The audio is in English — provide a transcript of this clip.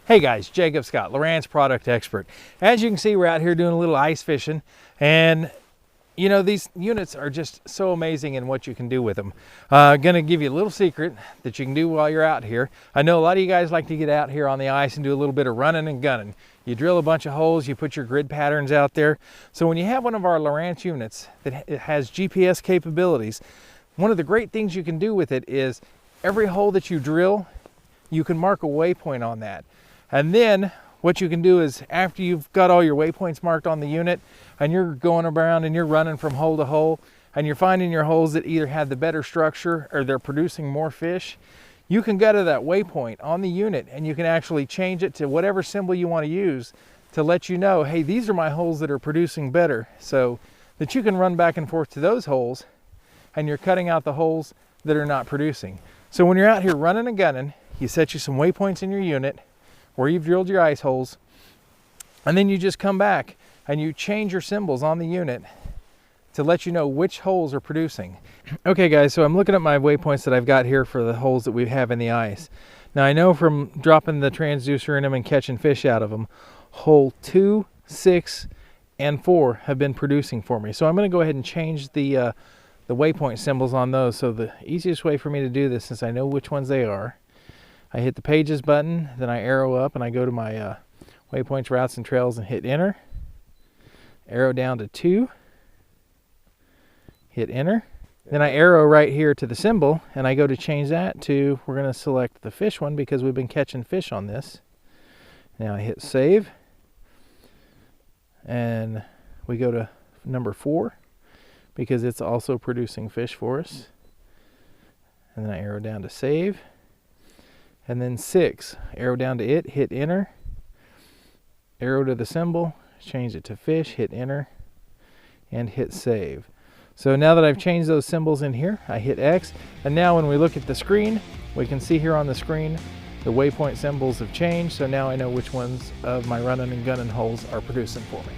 Hey guys, Jacob Scott, Lowrance product expert. As you can see, we're out here doing a little ice fishing, and you know, these units are just so amazing in what you can do with them. Gonna give you a little secret that you can do while you're out here. I know a lot of you guys like to get out here on the ice and do a little bit of running and gunning. You drill a bunch of holes, you put your grid patterns out there. So when you have one of our Lowrance units that has GPS capabilities, one of the great things you can do with it is every hole that you drill, you can mark a waypoint on that. And then what you can do is, after you've got all your waypoints marked on the unit and you're going around and you're running from hole to hole and you're finding your holes that either have the better structure or they're producing more fish, you can go to that waypoint on the unit and you can actually change it to whatever symbol you want to use to let you know, hey, these are my holes that are producing better, so that you can run back and forth to those holes and you're cutting out the holes that are not producing. So when you're out here running and gunning, you set you some waypoints in your unit where you've drilled your ice holes, and then you just come back and you change your symbols on the unit to let you know which holes are producing. Okay guys, so I'm looking at my waypoints that I've got here for the holes that we have in the ice. Now I know from dropping the transducer in them and catching fish out of them, hole 2, 6, and 4 have been producing for me. So I'm gonna go ahead and change the waypoint symbols on those. So the easiest way for me to do this, since I know which ones they are, I hit the pages button, then I arrow up and I go to my waypoints, routes, and trails and hit enter. Arrow down to 2, hit enter. Then I arrow right here to the symbol and I go to change that to, we're going to select the fish one because we've been catching fish on this. Now I hit save and we go to number 4 because it's also producing fish for us. And then I arrow down to save. And then 6, arrow down to it, hit enter, arrow to the symbol, change it to fish, hit enter, and hit save. So now that I've changed those symbols in here, I hit X, and now when we look at the screen, we can see here on the screen the waypoint symbols have changed, so now I know which ones of my running and gunning holes are producing for me.